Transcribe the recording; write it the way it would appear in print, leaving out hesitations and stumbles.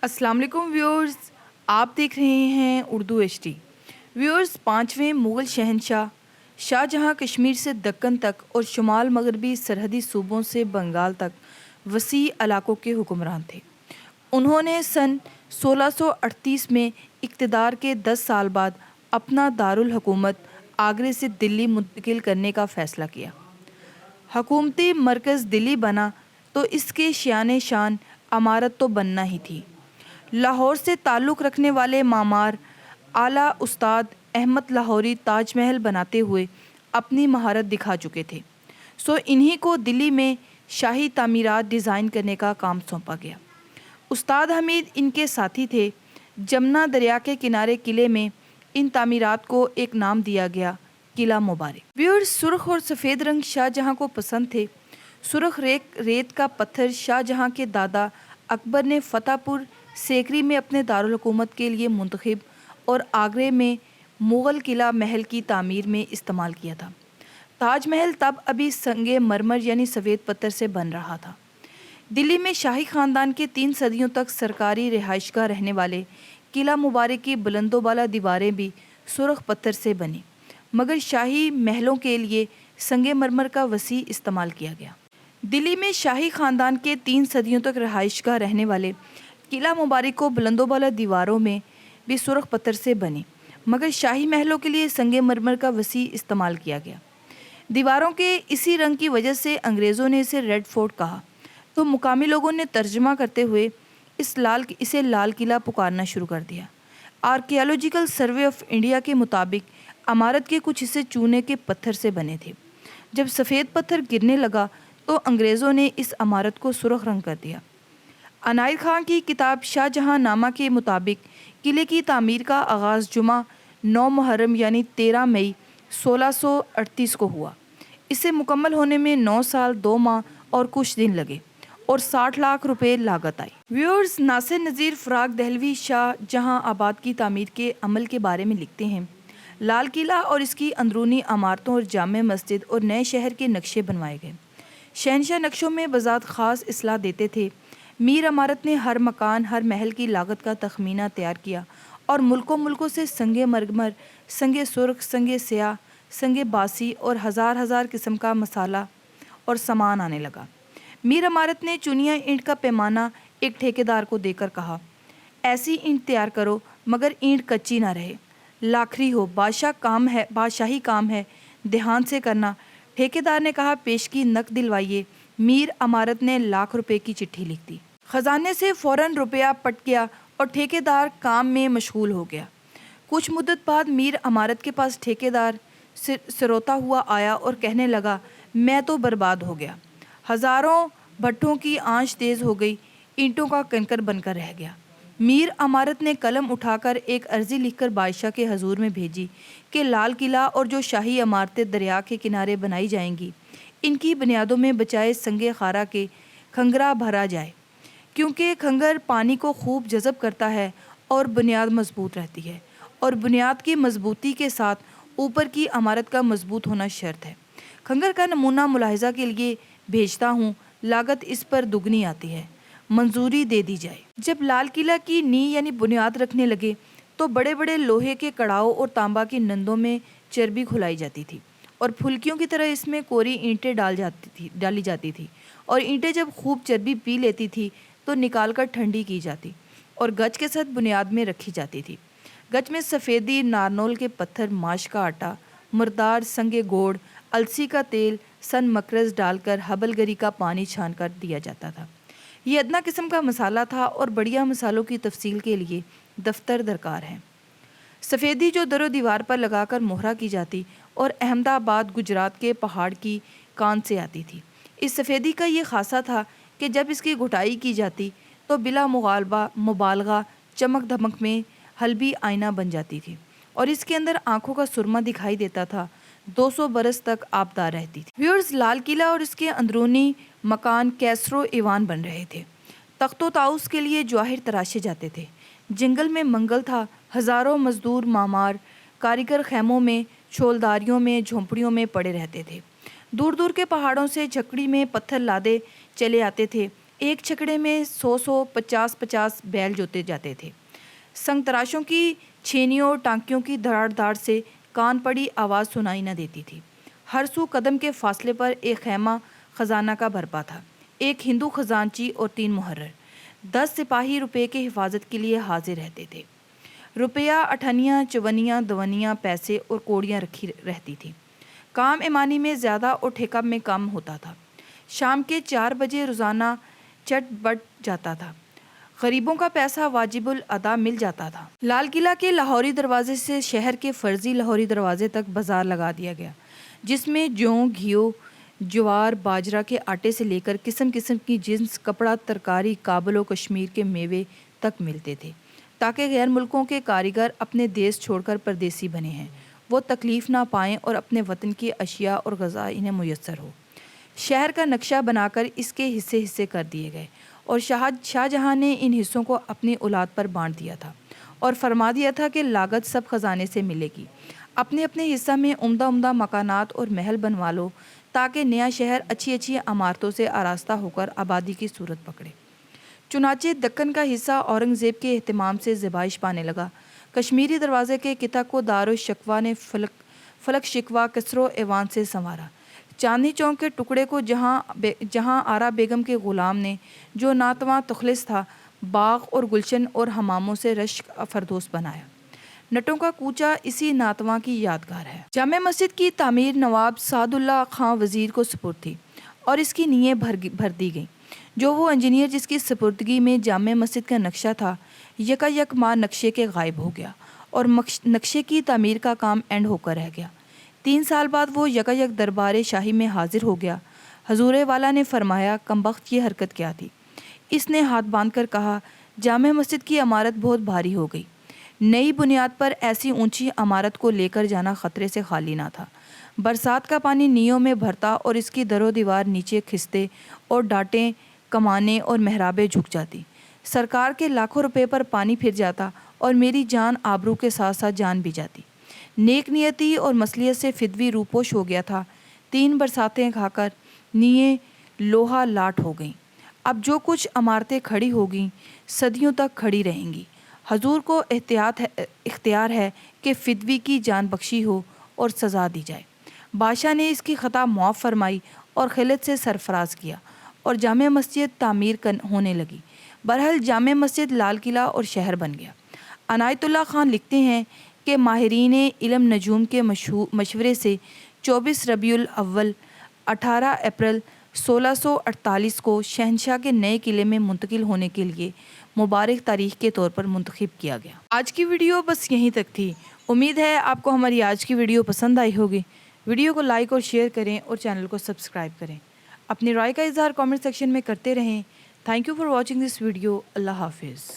السلام علیکم ویورز، آپ دیکھ رہے ہیں اردو ایچ ڈی۔ ویورز، پانچویں مغل شہنشاہ شاہ جہاں کشمیر سے دکن تک اور شمال مغربی سرحدی صوبوں سے بنگال تک وسیع علاقوں کے حکمران تھے۔ انہوں نے سن 1638 میں اقتدار کے 10 سال بعد اپنا دارالحکومت آگرے سے دلی منتقل کرنے کا فیصلہ کیا۔ حکومتی مرکز دلی بنا تو اس کے شان شان عمارت تو بننا ہی تھی۔ لاہور سے تعلق رکھنے والے معمار اعلیٰ استاد احمد لاہوری تاج محل بناتے ہوئے اپنی مہارت دکھا چکے تھے، سو انہی کو دلی میں شاہی تعمیرات ڈیزائن کرنے کا کام سونپا گیا۔ استاد حمید ان کے ساتھی تھے۔ جمنا دریا کے کنارے قلعے میں ان تعمیرات کو ایک نام دیا گیا، قلعہ مبارک۔ ویورز، سرخ اور سفید رنگ شاہ جہاں کو پسند تھے۔ سرخ ریت کا پتھر شاہ جہاں کے دادا اکبر نے فتح پور سیکری میں اپنے دارالحکومت کے لیے منتخب اور آگرے میں مغل قلعہ محل کی تعمیر میں استعمال کیا تھا۔ تاج محل تب ابھی سنگ مرمر یعنی سفید پتھر سے بن رہا تھا۔ دلی میں شاہی خاندان کے 3 صدیوں تک سرکاری رہائش گاہ رہنے والے قلعہ مبارک کی بلند و بالا دیواریں بھی سرخ پتھر سے بنی، مگر شاہی محلوں کے لیے سنگ مرمر کا وسیع استعمال کیا گیا۔ دلی میں شاہی خاندان کے 3 صدیوں تک رہائش گاہ رہنے والے قلعہ مبارک کو بلند و بالا دیواروں میں بھی سرخ پتھر سے بنی، مگر شاہی محلوں کے لیے سنگ مرمر کا وسیع استعمال کیا گیا۔ دیواروں کے اسی رنگ کی وجہ سے انگریزوں نے اسے ریڈ فورٹ کہا، تو مقامی لوگوں نے ترجمہ کرتے ہوئے اسے لال قلعہ پکارنا شروع کر دیا۔ آرکیالوجیکل سروے آف انڈیا کے مطابق عمارت کے کچھ حصے چونے کے پتھر سے بنے تھے۔ جب سفید پتھر گرنے لگا تو انگریزوں نے اس عمارت کو سرخ رنگ کر دیا۔ عنایت خان کی کتاب شاہ جہاں نامہ کے مطابق قلعے کی تعمیر کا آغاز جمعہ 9 محرم یعنی 13 مئی 1638 کو ہوا۔ اسے مکمل ہونے میں 9 سال 2 ماہ اور کچھ دن لگے اور 60 لاکھ روپے لاگت آئی۔ ویورز، ناصر نذیر فراق دہلوی شاہ جہاں آباد کی تعمیر کے عمل کے بارے میں لکھتے ہیں: لال قلعہ اور اس کی اندرونی عمارتوں اور جامع مسجد اور نئے شہر کے نقشے بنوائے گئے۔ شہنشاہ نقشوں میں بذات خاص اصلاح دیتے تھے۔ میر عمارت نے ہر مکان، ہر محل کی لاگت کا تخمینہ تیار کیا اور ملکوں سے سنگ مرمر، سنگ سرخ، سنگ سیاہ، سنگ باسی اور ہزار قسم کا مسالہ اور سامان آنے لگا۔ میر عمارت نے چنیا اینٹ کا پیمانہ ایک ٹھیکیدار کو دے کر کہا: ایسی اینٹ تیار کرو مگر اینٹ کچی نہ رہے، لاکھری ہو، بادشاہی کام ہے، دھیان سے کرنا۔ ٹھیکیدار نے کہا: پیشگی نقد دلوائیے۔ میر عمارت نے لاکھ روپے کی چٹھی لکھ دی۔ خزانے سے فوراً روپیہ پٹ گیا اور ٹھیکیدار کام میں مشغول ہو گیا۔ کچھ مدت بعد میر عمارت کے پاس ٹھیکیدار سروتا ہوا آیا اور کہنے لگا: میں تو برباد ہو گیا، ہزاروں بھٹوں کی آنچ تیز ہو گئی، اینٹوں کا کنکر بن کر رہ گیا۔ میر عمارت نے قلم اٹھا کر ایک عرضی لکھ کر بادشاہ کے حضور میں بھیجی کہ لال قلعہ اور جو شاہی عمارتیں دریا کے کنارے بنائی جائیں گی، ان کی بنیادوں میں بجائے سنگ خارا کے کھنگرا بھرا جائے، کیونکہ کھنگر پانی کو خوب جذب کرتا ہے اور بنیاد مضبوط رہتی ہے، اور بنیاد کی مضبوطی کے ساتھ اوپر کی عمارت کا مضبوط ہونا شرط ہے۔ کھنگر کا نمونہ ملاحظہ کے لیے بھیجتا ہوں، لاگت اس پر دگنی آتی ہے، منظوری دے دی جائے۔ جب لال قلعہ کی نی یعنی بنیاد رکھنے لگے تو بڑے بڑے لوہے کے کڑاؤں اور تانبا کی نندوں میں چربی کھلائی جاتی تھی اور پھلکیوں کی طرح اس میں کوری اینٹیں ڈالی جاتی تھی، اور اینٹیں جب خوب چربی پی لیتی تھی تو نکال کر ٹھنڈی کی جاتی اور گچ کے ساتھ بنیاد میں رکھی جاتی تھی۔ گچ میں سفیدی، نارنول کے پتھر، ماش کا آٹا، مردار، سنگ گوڑ، السی کا تیل، سن مکرز ڈال کر حبل گری کا پانی چھان کر دیا جاتا تھا۔ یہ ادنا قسم کا مسالہ تھا اور بڑھیا مسالوں کی تفصیل کے لیے دفتر درکار ہے۔ سفیدی جو در و دیوار پر لگا کر مہرہ کی جاتی اور احمد آباد گجرات کے پہاڑ کی کان سے آتی تھی۔ اس سفیدی کا یہ خاصہ تھا کہ جب اس کی گھٹائی کی جاتی تو بلا مبالغہ چمک دھمک میں حلبی آئینہ بن جاتی تھی اور اس کے اندر آنکھوں کا سرما دکھائی دیتا تھا۔ 200 برس تک آبدار رہتی تھی۔ ویورز، لال قلعہ اور اس کے اندرونی مکان کیسرو ایوان بن رہے تھے۔ تخت و طاؤس کے لیے جواہر تراشے جاتے تھے۔ جنگل میں منگل تھا۔ ہزاروں مزدور، معمار، کاریگر خیموں میں، چھولداریوں میں، جھونپڑیوں میں پڑے رہتے تھے۔ دور دور کے پہاڑوں سے جھکڑی میں پتھر لادے چلے آتے تھے ایک چھکڑے میں 100 50 بیل جوتے جاتے تھے۔ سنگ تراشوں کی چھینیوں اور ٹانکیوں کی دھڑاڑ دھاڑ سے کان پڑی آواز سنائی نہ دیتی تھی۔ ہر سو قدم کے فاصلے پر ایک خیمہ خزانہ کا برپا تھا، ایک ہندو خزانچی اور 3 محرر۔ 10 سپاہی روپے کی حفاظت کے لیے حاضر رہتے تھے۔ روپیہ، اٹھنیاں، چونیاں، دوانیاں، پیسے اور کوڑیاں رکھی رہتی تھیں۔ کام ایمانی میں زیادہ اور ٹھیکہ میں کم ہوتا تھا۔ شام کے 4 بجے روزانہ چٹ بٹ جاتا تھا۔ غریبوں کا پیسہ واجب الادا مل جاتا تھا۔ لال قلعہ کے لاہوری دروازے سے شہر کے فرضی لاہوری دروازے تک بازار لگا دیا گیا، جس میں جوں، گھیو، جوار، باجرہ کے آٹے سے لے کر قسم قسم کی جنس، کپڑا، ترکاری، کابل و کشمیر کے میوے تک ملتے تھے، تاکہ غیر ملکوں کے کاریگر اپنے دیس چھوڑ کر پردیسی بنے ہیں وہ تکلیف نہ پائیں اور اپنے وطن کی اشیاء اور غذا انہیں میسر ہو۔ شہر کا نقشہ بنا کر اس کے حصے حصے کر دیے گئے اور شاہ جہاں نے ان حصوں کو اپنی اولاد پر بانٹ دیا تھا اور فرما دیا تھا کہ لاگت سب خزانے سے ملے گی۔ اپنے اپنے حصہ میں عمدہ عمدہ مکانات اور محل بنوا لو تاکہ نیا شہر اچھی اچھی عمارتوں سے آراستہ ہو کر آبادی کی صورت پکڑے۔ چنانچہ دکن کا حصہ اورنگزیب کے اہتمام سے زیبائش پانے لگا۔ کشمیری دروازے کے قطع کو دارالشکوہ نے فلک شکوہ کسر و ایوان سے سنوارا۔ چاندنی چوک کے ٹکڑے کو جہاں آرا بیگم کے غلام نے، جو ناتواں تخلص تھا، باغ اور گلشن اور حماموں سے رشک فردوس بنایا۔ نٹوں کا کوچہ اسی ناتواں کی یادگار ہے۔ جامع مسجد کی تعمیر نواب سعد اللہ خان وزیر کو سپرد تھی اور اس کی نیہیں بھر دی گئیں۔ جو وہ انجینئر جس کی سپردگی میں جامع مسجد کا نقشہ تھا، یکا یک ماہ نقشے کے غائب ہو گیا اور نقشے کی تعمیر کا کام اینڈ ہو کر رہ گیا۔ 3 سال بعد وہ یکا یک دربار شاہی میں حاضر ہو گیا۔ حضور والا نے فرمایا، کمبخت یہ حرکت کیا تھی؟ اس نے ہاتھ باندھ کر کہا، جامع مسجد کی عمارت بہت بھاری ہو گئی۔ نئی بنیاد پر ایسی اونچی عمارت کو لے کر جانا خطرے سے خالی نہ تھا۔ برسات کا پانی نیوں میں بھرتا اور اس کی در و دیوار نیچے کھستے اور ڈانٹیں، کمانیں اور محرابیں جھک جاتی۔ سرکار کے لاکھوں روپے پر پانی پھر جاتا اور میری جان آبرو کے ساتھ ساتھ جان بھی جاتی۔ نیک نیتی اور مصلیحت سے فدوی روپوش ہو گیا تھا۔ 3 برساتیں کھا کر نییں لوہا لاٹ ہو گئیں۔ اب جو کچھ عمارتیں کھڑی ہو گئیں، صدیوں تک کھڑی رہیں گی۔ حضور کو اختیار ہے کہ فدوی کی جان بخشی ہو اور سزا دی جائے۔ بادشاہ نے اس کی خطا معاف فرمائی اور خلعت سے سرفراز کیا اور جامع مسجد تعمیر ہونے لگی۔ بہرحال جامع مسجد لال قلعہ اور شہر بن گیا۔ عنایت اللہ خان لکھتے ہیں کہ ماہرین علم نجوم کے مشورے سے 24 ربیع الاول 18 اپریل 1648 کو شہنشاہ کے نئے قلعے میں منتقل ہونے کے لیے مبارک تاریخ کے طور پر منتخب کیا گیا۔ آج کی ویڈیو بس یہیں تک تھی۔ امید ہے آپ کو ہماری آج کی ویڈیو پسند آئی ہوگی۔ ویڈیو کو لائک اور شیئر کریں اور چینل کو سبسکرائب کریں۔ اپنی رائے کا اظہار کامنٹ سیکشن میں کرتے رہیں۔ Thank you for watching this video. اللہ حافظ۔